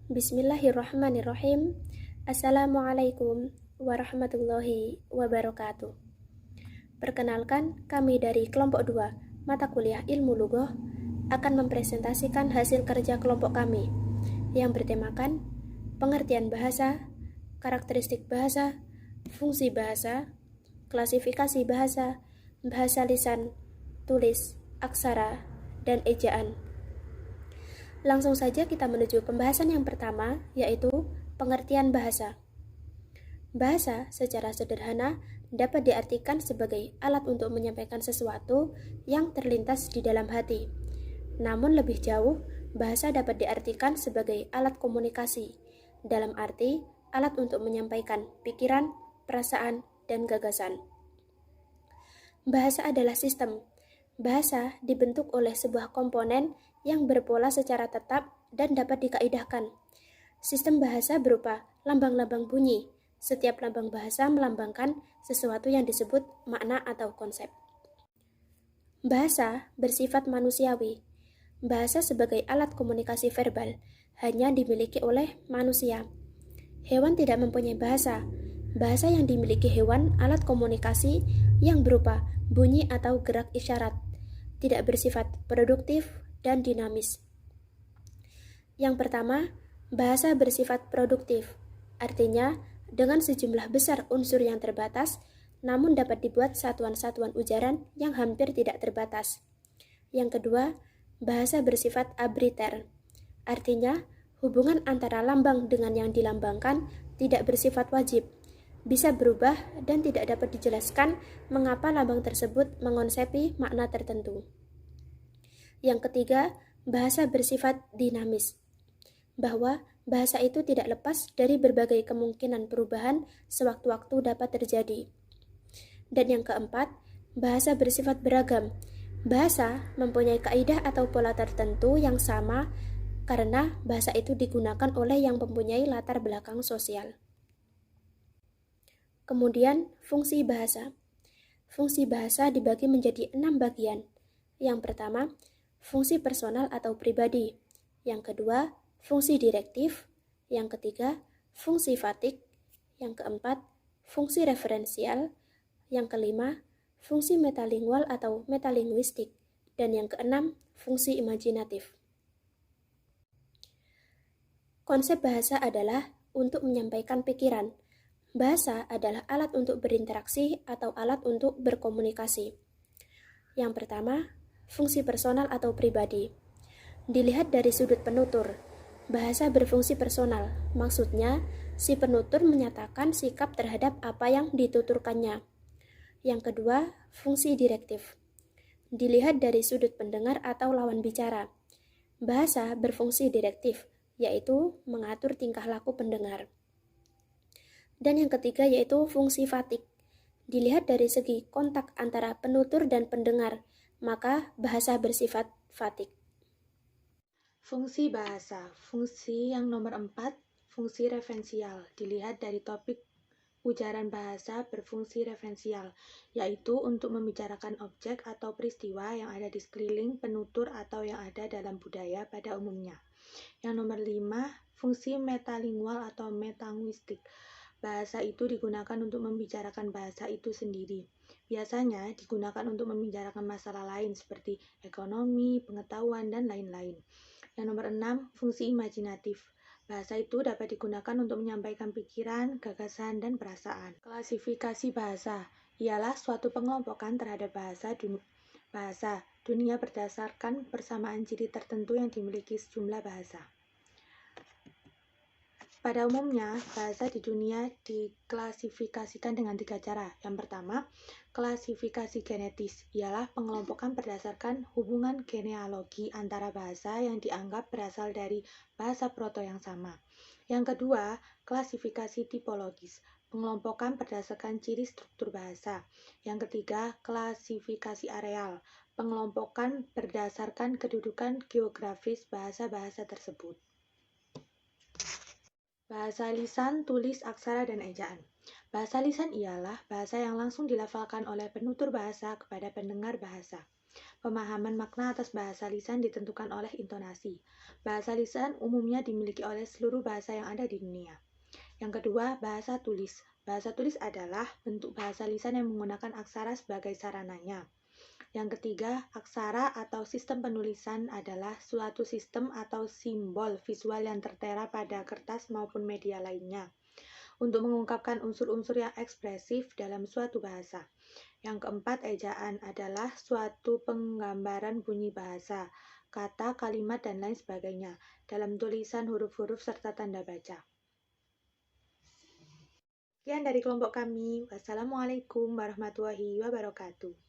Bismillahirrahmanirrahim. Assalamualaikum warahmatullahi wabarakatuh. Perkenalkan, kami dari kelompok 2 mata kuliah Ilmu Lughoh akan mempresentasikan hasil kerja kelompok kami yang bertemakan pengertian bahasa, karakteristik bahasa, fungsi bahasa, klasifikasi bahasa, bahasa lisan, tulis, aksara, dan ejaan. Langsung saja kita menuju pembahasan yang pertama, yaitu pengertian bahasa. Bahasa secara sederhana dapat diartikan sebagai alat untuk menyampaikan sesuatu yang terlintas di dalam hati. Namun lebih jauh, bahasa dapat diartikan sebagai alat komunikasi, dalam arti alat untuk menyampaikan pikiran, perasaan, dan gagasan. Bahasa adalah sistem. Bahasa dibentuk oleh sebuah komponen yang berpola secara tetap dan dapat dikaidahkan. Sistem bahasa berupa lambang-lambang bunyi. Setiap lambang bahasa melambangkan sesuatu yang disebut makna atau konsep. Bahasa bersifat manusiawi. Bahasa sebagai alat komunikasi verbal hanya dimiliki oleh manusia. Hewan tidak mempunyai bahasa. Bahasa yang dimiliki hewan alat komunikasi yang berupa bunyi atau gerak isyarat, tidak bersifat produktif dan dinamis. Yang pertama, bahasa bersifat produktif, artinya dengan sejumlah besar unsur yang terbatas, namun dapat dibuat satuan-satuan ujaran yang hampir tidak terbatas. Yang kedua, bahasa bersifat arbitrter, artinya hubungan antara lambang dengan yang dilambangkan tidak bersifat wajib, bisa berubah dan tidak dapat dijelaskan mengapa lambang tersebut mengonsepi makna tertentu. Yang ketiga, bahasa bersifat dinamis, bahwa bahasa itu tidak lepas dari berbagai kemungkinan perubahan sewaktu-waktu dapat terjadi. Dan yang keempat, bahasa bersifat beragam. Bahasa mempunyai kaidah atau pola tertentu yang sama karena bahasa itu digunakan oleh yang mempunyai latar belakang sosial. Kemudian, fungsi bahasa. Fungsi bahasa dibagi menjadi 6 bagian. Yang pertama, fungsi personal atau pribadi. Yang kedua, fungsi direktif. Yang ketiga, fungsi fatik. Yang keempat, fungsi referensial. Yang kelima, fungsi metalingual atau metalinguistik. Dan yang keenam, fungsi imajinatif. Konsep bahasa adalah untuk menyampaikan pikiran. Bahasa adalah alat untuk berinteraksi atau alat untuk berkomunikasi. Yang pertama, fungsi personal atau pribadi. Dilihat dari sudut penutur, bahasa berfungsi personal. Maksudnya, si penutur menyatakan sikap terhadap apa yang dituturkannya. Yang kedua, fungsi direktif. Dilihat dari sudut pendengar atau lawan bicara. Bahasa berfungsi direktif, yaitu mengatur tingkah laku pendengar. Dan yang ketiga yaitu fungsi fatik. Dilihat dari segi kontak antara penutur dan pendengar, maka bahasa bersifat fatik. Fungsi bahasa. Fungsi yang nomor 4, fungsi referensial. Dilihat dari topik ujaran bahasa berfungsi referensial, yaitu untuk membicarakan objek atau peristiwa yang ada di sekeliling penutur atau yang ada dalam budaya pada umumnya. Yang nomor 5, fungsi metalingual atau metalinguistik. Bahasa itu digunakan untuk membicarakan bahasa itu sendiri. Biasanya digunakan untuk membicarakan masalah lain seperti ekonomi, pengetahuan, dan lain-lain. Yang nomor 6, fungsi imajinatif. Bahasa itu dapat digunakan untuk menyampaikan pikiran, gagasan, dan perasaan. Klasifikasi bahasa ialah suatu pengelompokan terhadap bahasa dunia berdasarkan persamaan ciri tertentu yang dimiliki sejumlah bahasa. Pada umumnya, bahasa di dunia diklasifikasikan dengan 3 cara. Yang pertama, klasifikasi genetis, ialah pengelompokan berdasarkan hubungan genealogi antara bahasa yang dianggap berasal dari bahasa proto yang sama. Yang kedua, klasifikasi tipologis, pengelompokan berdasarkan ciri struktur bahasa. Yang ketiga, klasifikasi areal, pengelompokan berdasarkan kedudukan geografis bahasa-bahasa tersebut. Bahasa lisan, tulis, aksara, dan ejaan. Bahasa lisan ialah bahasa yang langsung dilafalkan oleh penutur bahasa kepada pendengar bahasa. Pemahaman makna atas bahasa lisan ditentukan oleh intonasi. Bahasa lisan umumnya dimiliki oleh seluruh bahasa yang ada di dunia. Yang kedua, bahasa tulis. Bahasa tulis adalah bentuk bahasa lisan yang menggunakan aksara sebagai sarananya. Yang ketiga, aksara atau sistem penulisan adalah suatu sistem atau simbol visual yang tertera pada kertas maupun media lainnya untuk mengungkapkan unsur-unsur yang ekspresif dalam suatu bahasa. Yang keempat, ejaan adalah suatu penggambaran bunyi bahasa, kata, kalimat, dan lain sebagainya dalam tulisan huruf-huruf serta tanda baca. Sekian dari kelompok kami. Wassalamualaikum warahmatullahi wabarakatuh.